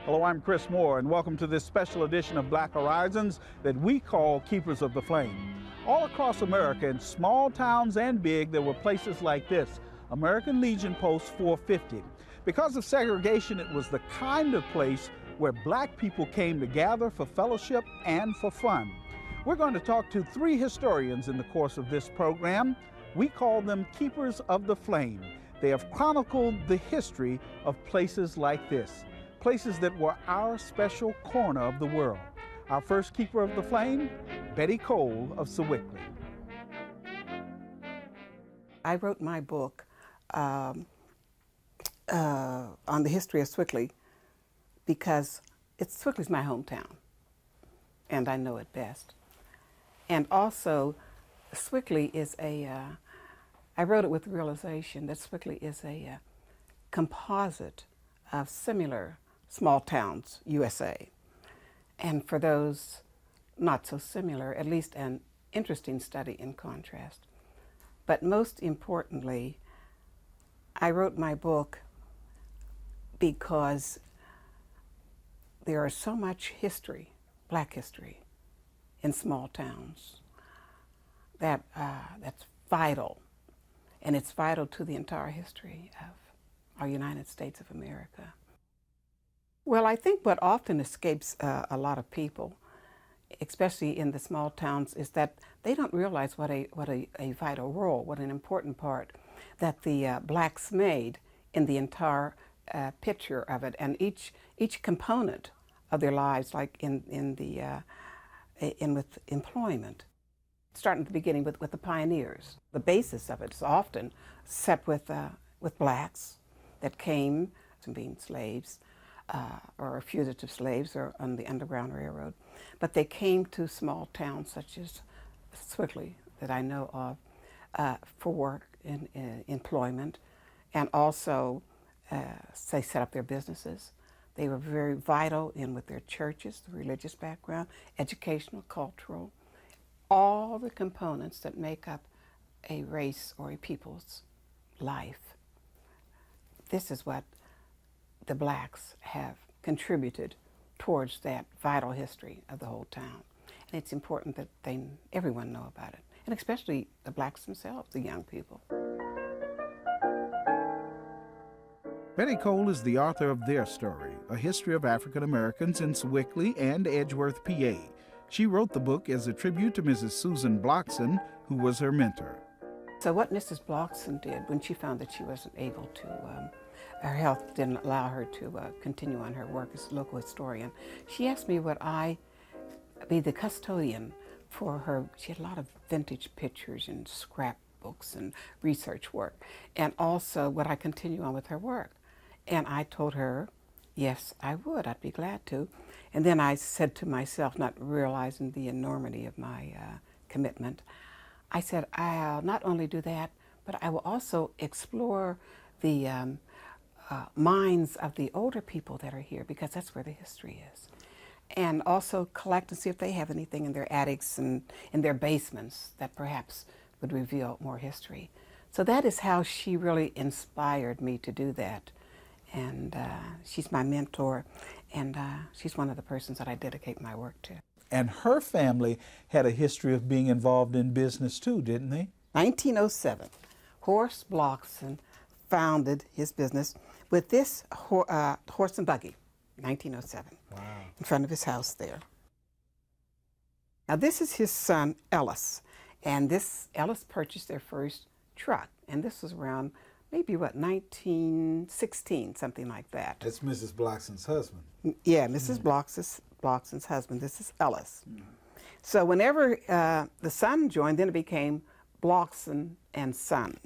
Hello, I'm Chris Moore, and welcome to this special edition of Black Horizons that we call Keepers of the Flame. All across America, in small towns and big, there were places like this, American Legion Post 450. Because of segregation, it was the kind of place where black people came to gather for fellowship and for fun. We're going to talk to three historians in the course of this program. We call them Keepers of the Flame. They have chronicled the history of places like this, places that were our special corner of the world. Our first Keeper of the Flame, Betty Cole of Sewickley. I wrote my book on the history of Sewickley because Sewickley's my hometown, and I know it best. And also, Sewickley is I wrote it with the realization that Sewickley is a composite of similar small towns, USA. And for those not so similar, at least an interesting study in contrast. But most importantly, I wrote my book because there is so much history, black history, in small towns that that's vital, and it's vital to the entire history of our United States of America. Well, I think what often escapes a lot of people, especially in the small towns, is that they don't realize what a vital role, what an important part that the blacks made in the entire picture of it, and each component of their lives, like with employment, starting at the beginning with the pioneers. The basis of it is often set with blacks that came from being slaves or fugitive slaves or on the Underground Railroad. But they came to small towns such as Sewickley, that I know of, for work and employment, and also they set up their businesses. They were very vital with their churches, the religious background, educational, cultural, all the components that make up a race or a people's life. This is what the blacks have contributed towards that vital history of the whole town. And it's important that everyone know about it, and especially the blacks themselves, the young people. Betty Cole is the author of Their Story, A History of African Americans in Sewickley and Edgeworth, PA. She wrote the book as a tribute to Mrs. Susan Blockson, who was her mentor. So what Mrs. Blockson did when she found that she wasn't able to, her health didn't allow her to continue on her work as a local historian, she asked me would I be the custodian for her. She had a lot of vintage pictures and scrapbooks and research work, and also would I continue on with her work. And I told her, yes, I would. I'd be glad to. And then I said to myself, not realizing the enormity of my commitment, I said, I'll not only do that, but I will also explore the minds of the older people that are here, because that's where the history is. And also collect and see if they have anything in their attics and in their basements that perhaps would reveal more history. So that is how she really inspired me to do that. And she's my mentor, and she's one of the persons that I dedicate my work to. And her family had a history of being involved in business too, didn't they? 1907, Horace Blockson founded his business with this horse and buggy, 1907, wow, in front of his house there. Now this is his son, Ellis, and Ellis purchased their first truck, and this was around maybe, 1916, something like that. That's Mrs. Blockson's husband. Yeah, Mrs. Blockson's husband. This is Ellis. So whenever the son joined, then it became Blockson and Son.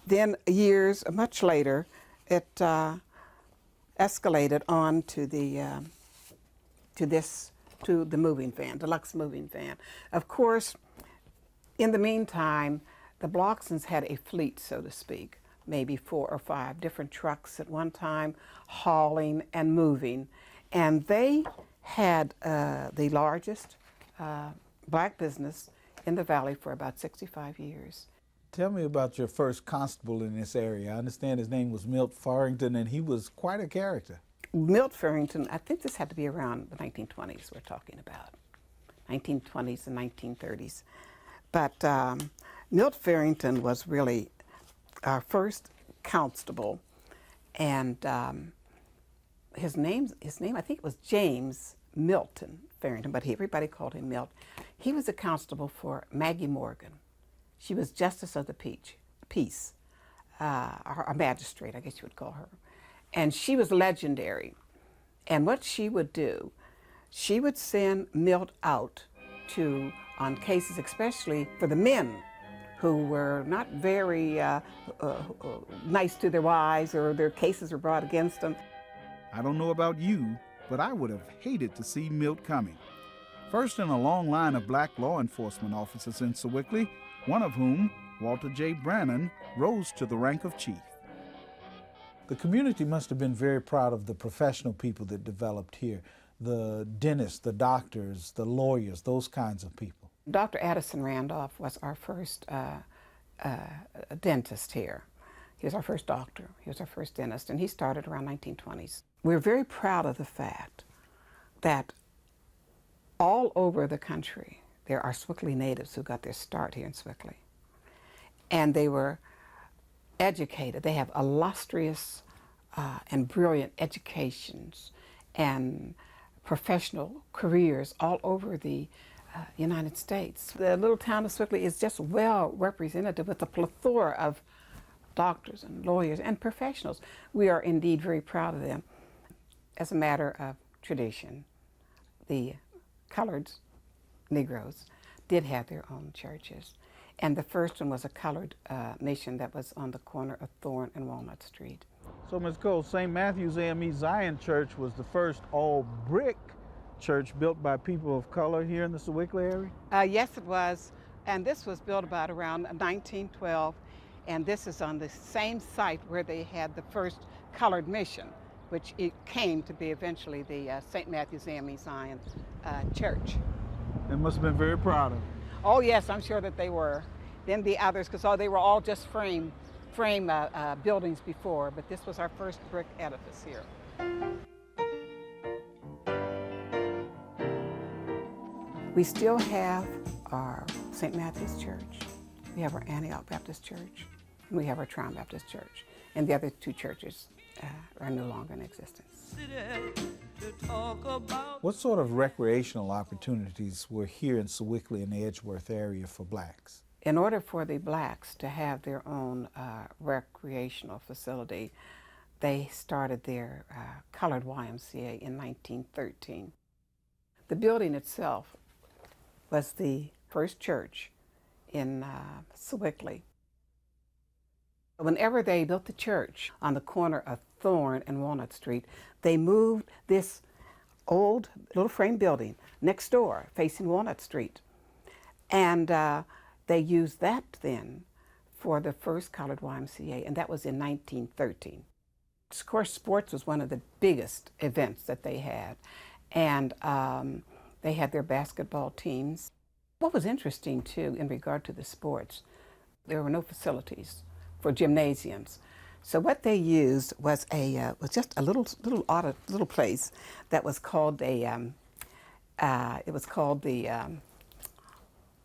Then much later, it escalated on to the moving van, deluxe moving van. Of course, in the meantime, the Blocksons had a fleet, so to speak, maybe 4 or 5 different trucks at one time, hauling and moving. And they had the largest black business in the valley for about 65 years. Tell me about your first constable in this area. I understand his name was Milt Farrington, and he was quite a character. Milt Farrington, I think this had to be around the 1920s we're talking about, 1920s and 1930s. But Milt Farrington was really our first constable, and his name, I think it was James Milton Farrington, but everybody called him Milt. He was a constable for Maggie Morgan. She was Justice of the Peace, a magistrate, I guess you would call her. And she was legendary. And what she would do, she would send Milt out on cases, especially for the men who were not very nice to their wives, or their cases were brought against them. I don't know about you, but I would have hated to see Milt coming. First in a long line of black law enforcement officers in Sewickley, one of whom, Walter J. Brannon, rose to the rank of chief. The community must have been very proud of the professional people that developed here, the dentists, the doctors, the lawyers, those kinds of people. Dr. Addison Randolph was our first dentist here. He was our first doctor. He was our first dentist, and he started around 1920s. We're very proud of the fact that all over the country, there are Sewickley natives who got their start here in Sewickley. And they were educated. They have illustrious and brilliant educations and professional careers all over the United States. The little town of Sewickley is just well represented with a plethora of doctors and lawyers and professionals. We are indeed very proud of them. As a matter of tradition, the colored Negroes did have their own churches. And the first one was a colored mission that was on the corner of Thorn and Walnut Street. So, Ms. Cole, St. Matthew's AME Zion Church was the first all-brick church built by people of color here in the Sewickley area? Yes, it was. And this was built about around 1912. And this is on the same site where they had the first colored mission, which it came to be eventually the St. Matthew's AME Zion Church. They must have been very proud of it. Oh yes, I'm sure that they were. Then the others, because they were all just frame buildings before, but this was our first brick edifice here. We still have our St. Matthew's Church. We have our Antioch Baptist Church, and we have our Tryon Baptist Church. And the other two churches are no longer in existence. What sort of recreational opportunities were here in Sewickley and the Edgeworth area for blacks? In order for the blacks to have their own recreational facility, they started their colored YMCA in 1913. The building itself was the first church in Sewickley. Whenever they built the church on the corner of Thorn and Walnut Street, they moved this old little frame building next door facing Walnut Street. And they used that then for the first colored YMCA, and that was in 1913. Of course, sports was one of the biggest events that they had. And they had their basketball teams. What was interesting, too, in regard to the sports, there were no facilities for gymnasiums. So what they used was just a little place that was called the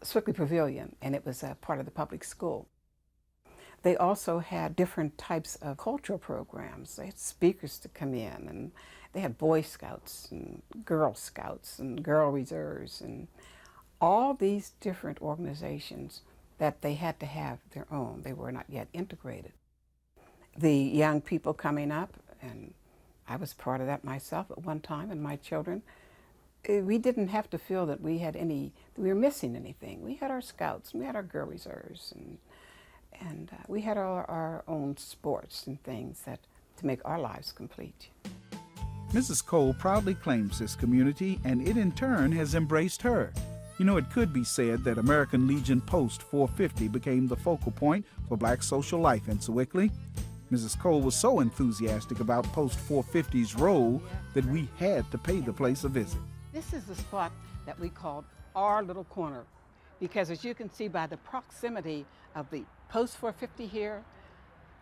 Sewickley Pavilion, and it was a part of the public school. They also had different types of cultural programs. They had speakers to come in, and they had Boy Scouts and Girl Scouts and Girl Reserves and all these different organizations that they had to have their own. They were not yet integrated. The young people coming up, and I was part of that myself at one time, and my children, we didn't have to feel that we were missing anything. We had our Scouts, and we had our Girl Reserves, and we had our own sports and things to make our lives complete. Mrs. Cole proudly claims this community, and it in turn has embraced her. You know, it could be said that American Legion Post 450 became the focal point for black social life in Sewickley. Mrs. Cole was so enthusiastic about Post 450's role that we had to pay the place a visit. This is the spot that we called our little corner, because as you can see by the proximity of the Post 450 here,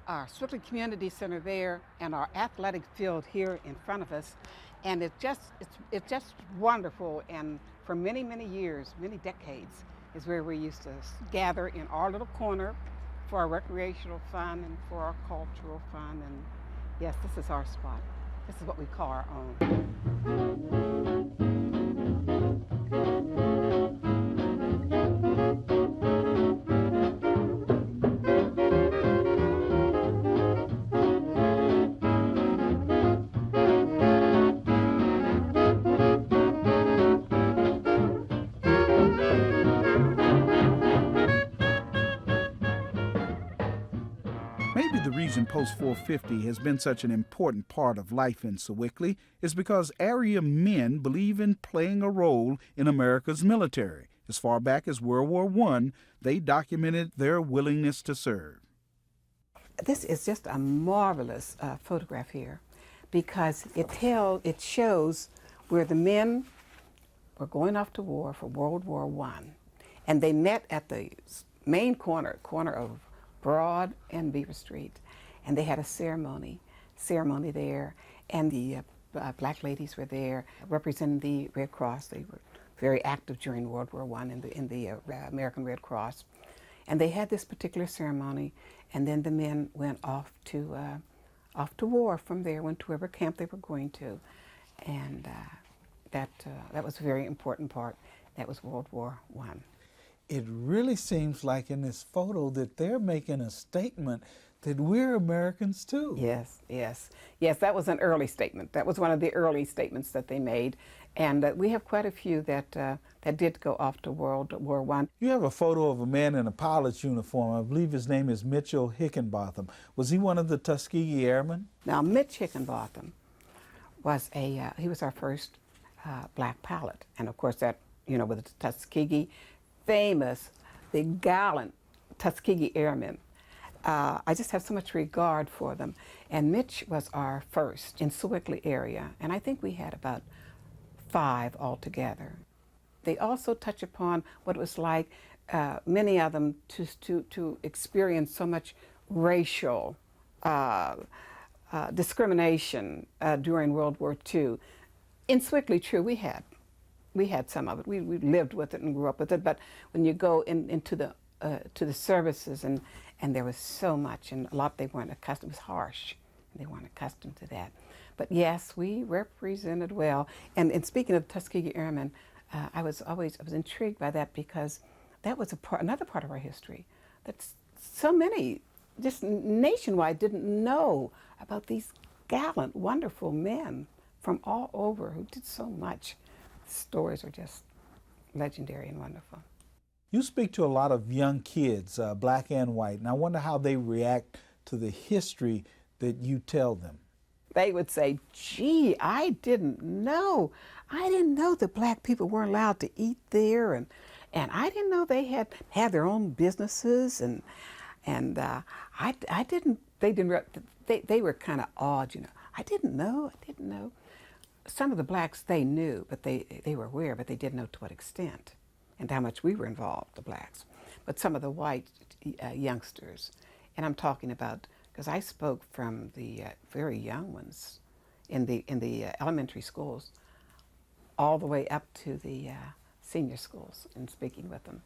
our Sewickley Community Center there and our athletic field here in front of us. And it's just wonderful. And for many, many years, many decades, is where we used to gather in our little corner for our recreational fun and for our cultural fun. And yes, this is our spot. This is what we call our own. Maybe the reason Post 450 has been such an important part of life in Sewickley is because area men believe in playing a role in America's military. As far back as World War I, they documented their willingness to serve. This is just a marvelous photograph here because it shows where the men were going off to war for World War I. And they met at the main corner of Broad and Beaver Street, and they had a ceremony there, and the black ladies were there representing the Red Cross. They were very active during World War I in the American Red Cross, and they had this particular ceremony, and then the men went off to war from there, went to whatever camp they were going to, and that was a very important part. That was World War I. It really seems like in this photo that they're making a statement that we're Americans too. Yes, yes. Yes, that was an early statement. That was one of the early statements that they made. And we have quite a few that did go off to World War I. You have a photo of a man in a pilot's uniform. I believe his name is Mitchell Hickenbotham. Was he one of the Tuskegee Airmen? Now, Mitch Hickenbotham was he was our first black pilot. And of course that, with the Tuskegee, famous, the gallant Tuskegee Airmen. I just have so much regard for them. And Mitch was our first in Sewickley area, and I think we had about 5 altogether. They also touch upon what it was like, many of them, to experience so much racial discrimination during World War II. In Sewickley, true, we had some of it. We lived with it and grew up with it. But when you go into the to the services, and there was so much, and a lot they weren't accustomed. It was harsh, and they weren't accustomed to that. But yes, we represented well. And speaking of Tuskegee Airmen, I was intrigued by that because that was another part of our history that so many, just nationwide, didn't know about these gallant, wonderful men from all over who did so much. Stories are just legendary and wonderful. You speak to a lot of young kids, black and white, and I wonder how they react to the history that you tell them. They would say, gee, I didn't know. I didn't know that black people weren't allowed to eat there, and I didn't know they had their own businesses, and they were kind of awed, I didn't know. Some of the blacks they knew, but they were aware, but they didn't know to what extent and how much we were involved, the blacks. But some of the white youngsters, and I'm talking about, because I spoke from the very young ones in the elementary schools all the way up to the senior schools and speaking with them.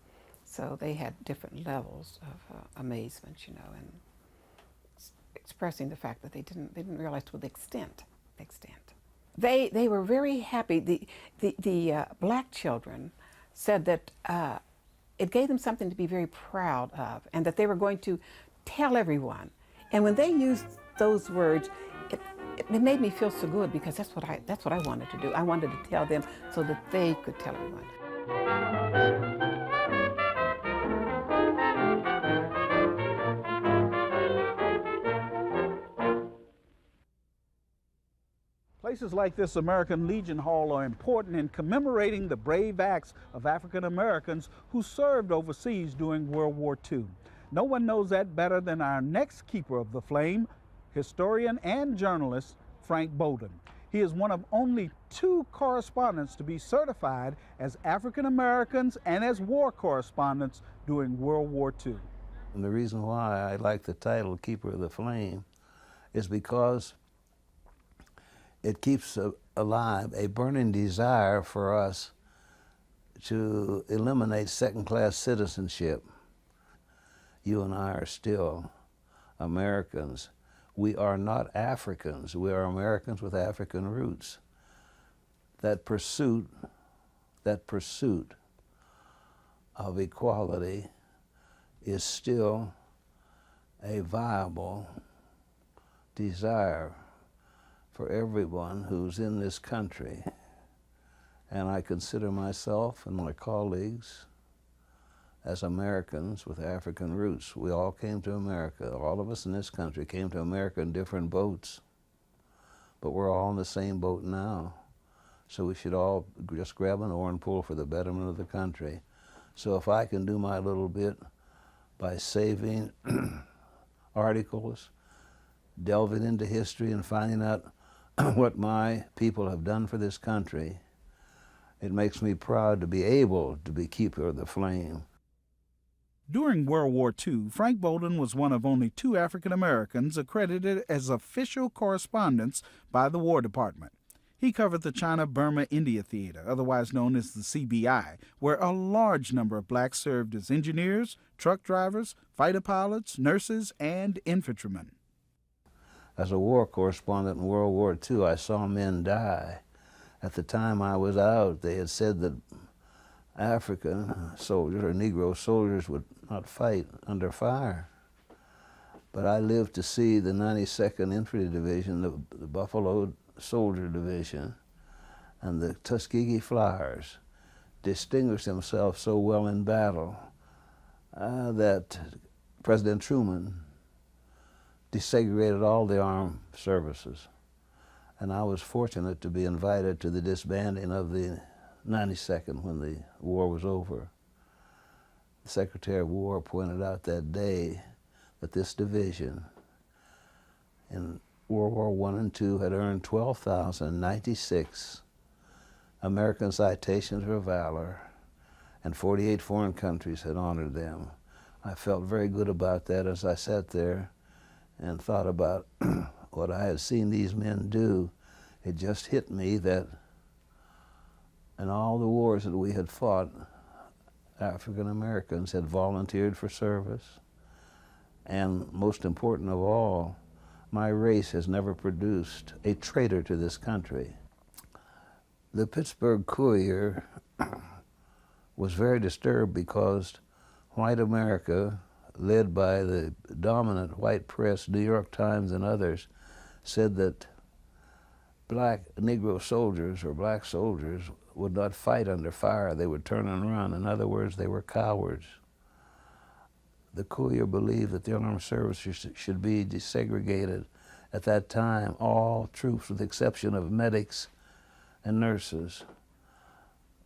So they had different levels of amazement, and expressing the fact that they didn't realize to the extent. They were very happy. The black children said that it gave them something to be very proud of, and that they were going to tell everyone. And when they used those words, it made me feel so good, because that's what I wanted to do. I wanted to tell them so that they could tell everyone. Places like this American Legion Hall are important in commemorating the brave acts of African Americans who served overseas during World War II. No one knows that better than our next keeper of the flame, historian and journalist Frank Bolden. He is one of only 2 correspondents to be certified as African Americans and as war correspondents during World War II. And the reason why I like the title Keeper of the Flame is because it keeps alive a burning desire for us to eliminate second-class citizenship. You and I are still Americans. We are not Africans. We are Americans with African roots. That pursuit of equality is still a viable desire for everyone who's in this country. And I consider myself and my colleagues as Americans with African roots. We all came to America. All of us in this country came to America in different boats, but we're all in the same boat now. So we should all just grab an oar and pull for the betterment of the country. So if I can do my little bit by saving articles, delving into history and finding out what my people have done for this country, it makes me proud to be able to be Keeper of the Flame. During World War II, Frank Bolden was one of only 2 African Americans accredited as official correspondents by the War Department. He covered the China-Burma-India Theater, otherwise known as the CBI, where a large number of blacks served as engineers, truck drivers, fighter pilots, nurses, and infantrymen. As a war correspondent in World War II, I saw men die. At the time I was out, they had said that African soldiers or Negro soldiers would not fight under fire. But I lived to see the 92nd Infantry Division, the Buffalo Soldier Division, and the Tuskegee Flyers distinguished themselves so well in battle that President Truman desegregated all the armed services. And I was fortunate to be invited to the disbanding of the 92nd when the war was over. The Secretary of War pointed out that day that this division in World War I and II had earned 12,096 American citations for valor, and 48 foreign countries had honored them. I felt very good about that as I sat there and thought about what I had seen these men do. It just hit me that in all the wars that we had fought, African Americans had volunteered for service. And most important of all, my race has never produced a traitor to this country. The Pittsburgh Courier was very disturbed because white America, led by the dominant white press, New York Times and others, said that black Negro soldiers or black soldiers would not fight under fire. They would turn and run. In other words, they were cowards. The Courier believed that the armed services should be desegregated. At that time, all troops, with the exception of medics and nurses,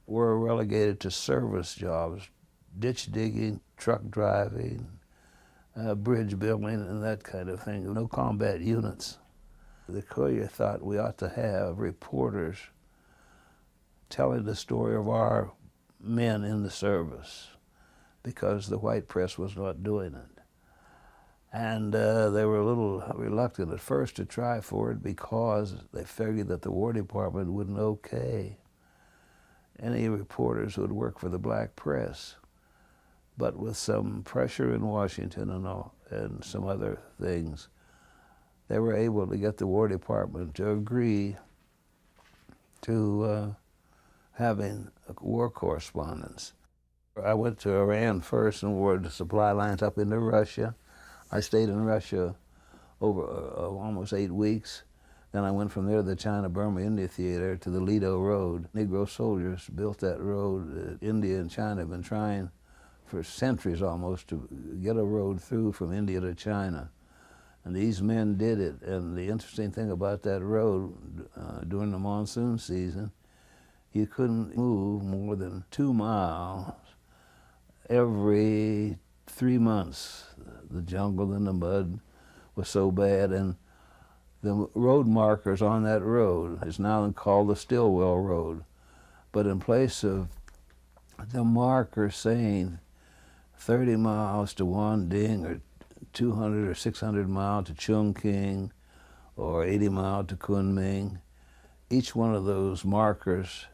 were relegated to service jobs, ditch digging, truck driving, bridge building, and that kind of thing. No combat units. The Courier thought we ought to have reporters telling the story of our men in the service, because the white press was not doing it. And they were a little reluctant at first to try for it because they figured that the War Department wouldn't okay any reporters who would work for the black press. But with some pressure in Washington and some other things, they were able to get the War Department to agree to having war correspondents. I went to Iran first and wore the supply lines up into Russia. I stayed in Russia over almost 8 weeks. Then I went from there to the China-Burma-India Theater to the Ledo Road. Negro soldiers built that road. India and China have been trying for centuries almost to get a road through from India to China. And these men did it. And the interesting thing about that road, during the monsoon season, you couldn't move more than 2 miles every 3 months. The jungle and the mud was so bad, and the road markers on that road is now called the Stillwell Road. But in place of the marker saying 30 miles to Wanding, or 200 or 600 miles to Chungking, or 80 miles to Kunming. Each one of those markers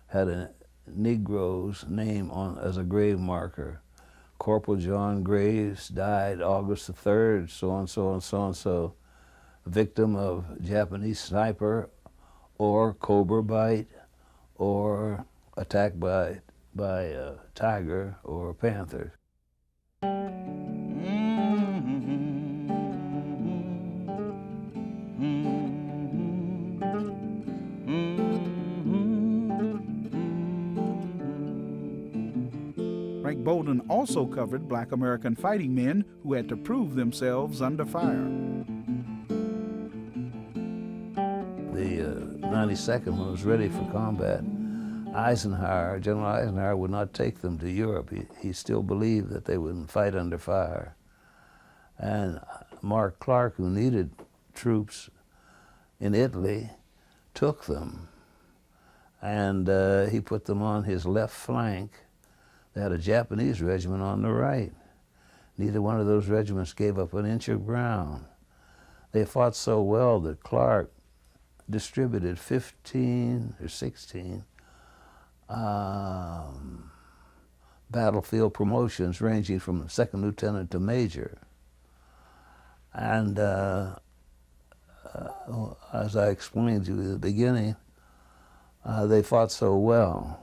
had a Negro's name on as a grave marker. Corporal John Graves died August the 3rd, so-and-so and so-and-so, victim of Japanese sniper or cobra bite or attack by a tiger or a panther. Bolden also covered Black American fighting men who had to prove themselves under fire. The 92nd, when it was ready for combat, General Eisenhower would not take them to Europe. He still believed that they wouldn't fight under fire. And Mark Clark, who needed troops in Italy, took them. And he put them on his left flank. They had a Japanese regiment on the right. Neither one of those regiments gave up an inch of ground. They fought so well that Clark distributed 15 or 16 battlefield promotions ranging from second lieutenant to major. And as I explained to you at the beginning, they fought so well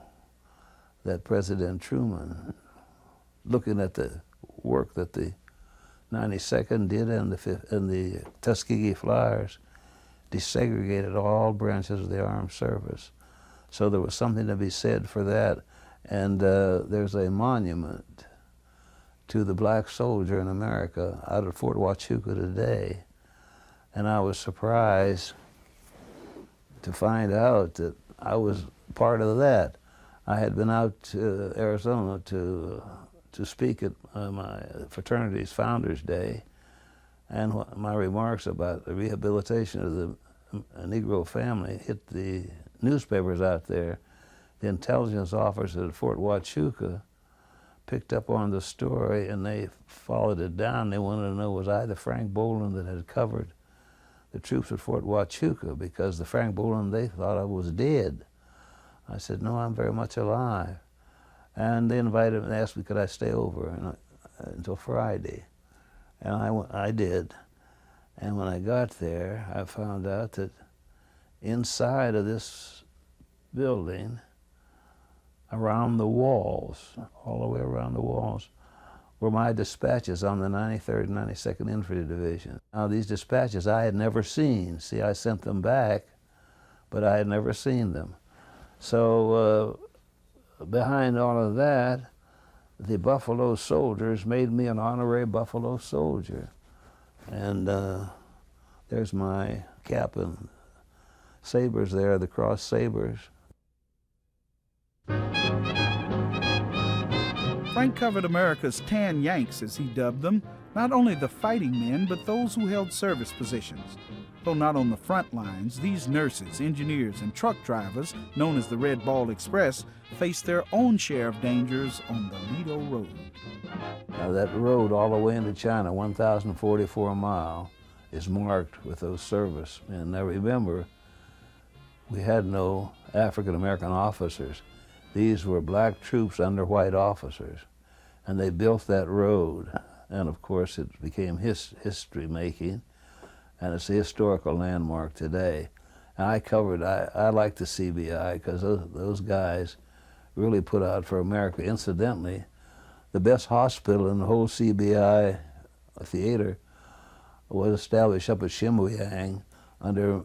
that President Truman, looking at the work that the 92nd did and the Tuskegee Flyers, desegregated all branches of the armed service. So there was something to be said for that. And there's a monument to the black soldier in America out at Fort Huachuca today. And I was surprised to find out that I was part of that. I had been out to Arizona to speak at my fraternity's Founders Day, and my remarks about the rehabilitation of the Negro family hit the newspapers out there. The intelligence officers at Fort Huachuca picked up on the story, and they followed it down. They wanted to know, was I the Frank Bolden that had covered the troops at Fort Huachuca? Because the Frank Bolden they thought I was dead. I said, no, I'm very much alive. And they invited me and asked me, could I stay over until Friday? And I did. And when I got there, I found out that inside of this building, around the walls, all the way around the walls, were my dispatches on the 93rd and 92nd Infantry Division. Now, these dispatches I had never seen. See, I sent them back, but I had never seen them. So behind all of that, the Buffalo Soldiers made me an honorary Buffalo Soldier. And there's my cap and sabers there, the cross sabers. Frank covered America's tan Yanks, as he dubbed them, not only the fighting men, but those who held service positions. Though not on the front lines, these nurses, engineers, and truck drivers, known as the Red Ball Express, faced their own share of dangers on the Ledo Road. Now that road all the way into China, 1,044 miles, is marked with those service. And now remember, we had no African-American officers. These were black troops under white officers. And they built that road. And of course, it became history-making. And it's a historical landmark today. And I like the CBI because those guys really put out for America. Incidentally, the best hospital in the whole CBI theater was established up at Shimuang under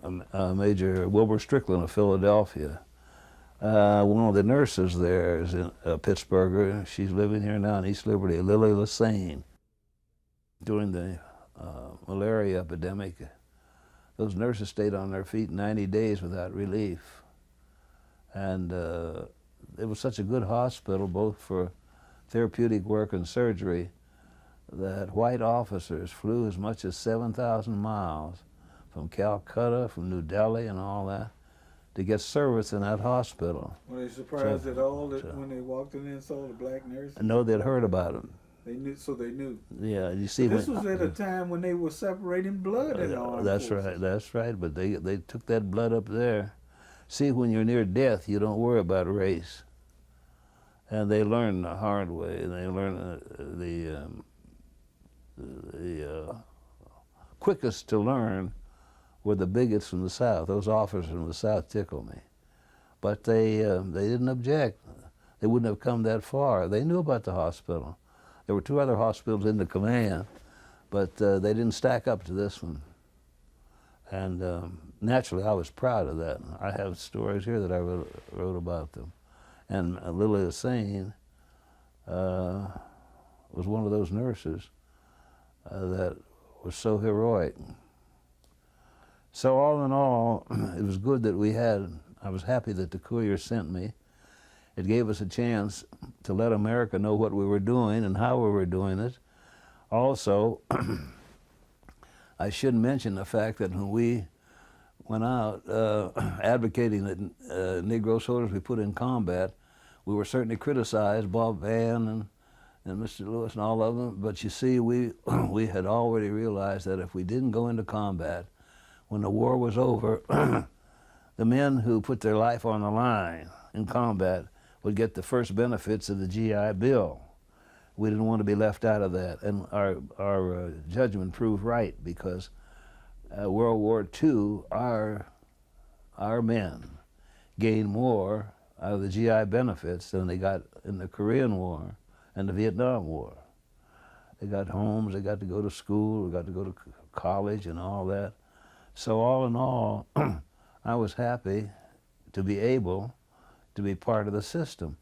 Major Wilbur Strickland of Philadelphia. One of the nurses there is a Pittsburgher. She's living here now in East Liberty, Lily Lassane. During the malaria epidemic, those nurses stayed on their feet 90 days without relief. And it was such a good hospital, both for therapeutic work and surgery, that white officers flew as much as 7,000 miles from Calcutta, from New Delhi and all that, to get service in that hospital. Were they surprised at all that when they walked in and saw the black nurses? No, they'd heard about them. They knew, so they knew. Yeah, you see. This was at a time when they were separating blood in the armed That's forces. right, that's right. But they took that blood up there. See, when you're near death, you don't worry about race. And they learned the hard way. And they learned the quickest to learn were the bigots from the South. Those officers from the South tickle me. But they didn't object. They wouldn't have come that far. They knew about the hospital. There were 2 other hospitals in the command, but they didn't stack up to this one. And naturally, I was proud of that. I have stories here that I wrote about them. And Lily Hussein was one of those nurses that was so heroic. So all in all, it was good that I was happy that the Courier sent me. It gave us a chance to let America know what we were doing and how we were doing it. Also, I should mention the fact that when we went out advocating that Negro soldiers be put in combat, we were certainly criticized, Bob Vann and Mr. Lewis and all of them, but you see, we had already realized that if we didn't go into combat, when the war was over, the men who put their life on the line in combat would get the first benefits of the GI Bill. We didn't want to be left out of that, and our judgment proved right, because World War II, our men gained more out of the GI benefits than they got in the Korean War and the Vietnam War. They got homes, they got to go to school, they got to go to college and all that. So all in all, I was happy to be able to be part of the system.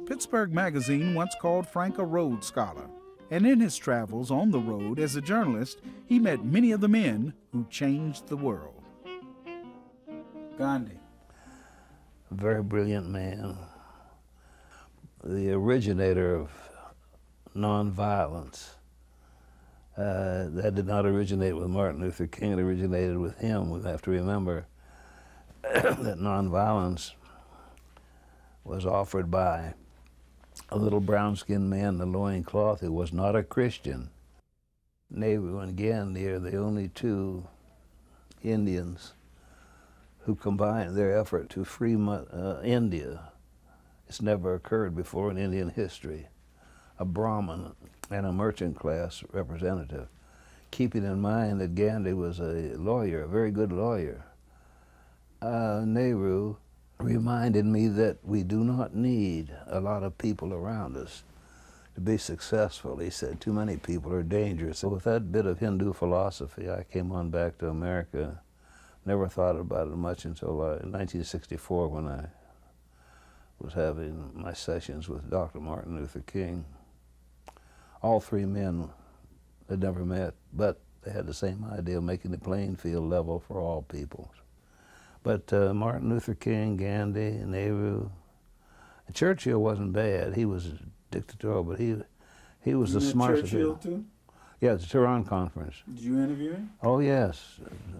Pittsburgh Magazine once called Frank a Rhodes Scholar, and in his travels on the road as a journalist, he met many of the men who changed the world. Gandhi. A very brilliant man. The originator of nonviolence. That did not originate with Martin Luther King, it originated with him. We have to remember that nonviolence was offered by a little brown-skinned man in a loincloth who was not a Christian. Nehru and Gandhi are the only 2 Indians who combined their effort to free India. It's never occurred before in Indian history. A Brahmin and a merchant class representative, keeping in mind that Gandhi was a lawyer, a very good lawyer. Nehru reminded me that we do not need a lot of people around us to be successful. He said, too many people are dangerous. So with that bit of Hindu philosophy, I came on back to America. Never thought about it much until in 1964 when I was having my sessions with Dr. Martin Luther King. All 3 men had never met, but they had the same idea of making the playing field level for all peoples. But Martin Luther King, Gandhi, Nehru, and Churchill wasn't bad. He was dictatorial, but he was the smartest. Churchill too? Yeah, the Tehran Conference. Did you interview him? Oh yes,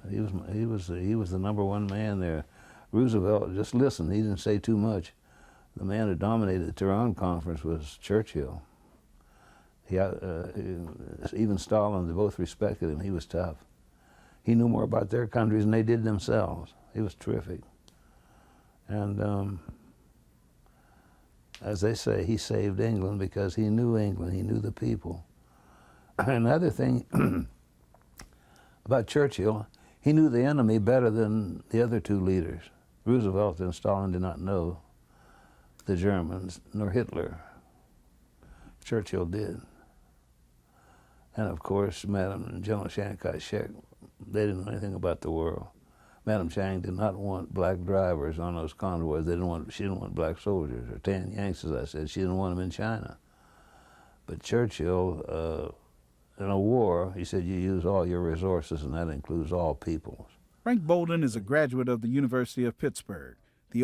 he was the #1 man there. Roosevelt just listened. He didn't say too much. The man who dominated the Tehran Conference was Churchill. Even Stalin, they both respected him. He was tough. He knew more about their countries than they did themselves. He was terrific. And as they say, he saved England because he knew England, he knew the people. Another thing about Churchill, he knew the enemy better than the other 2 leaders. Roosevelt and Stalin did not know the Germans, nor Hitler. Churchill did. And of course, Madam and General Chiang Kai-shek, they didn't know anything about the world. Madam Chiang did not want black drivers on those convoys. She didn't want black soldiers, or tan Yanks, as I said. She didn't want them in China. But Churchill, in a war, he said, you use all your resources, and that includes all peoples. Frank Bolden is a graduate of the University of Pittsburgh.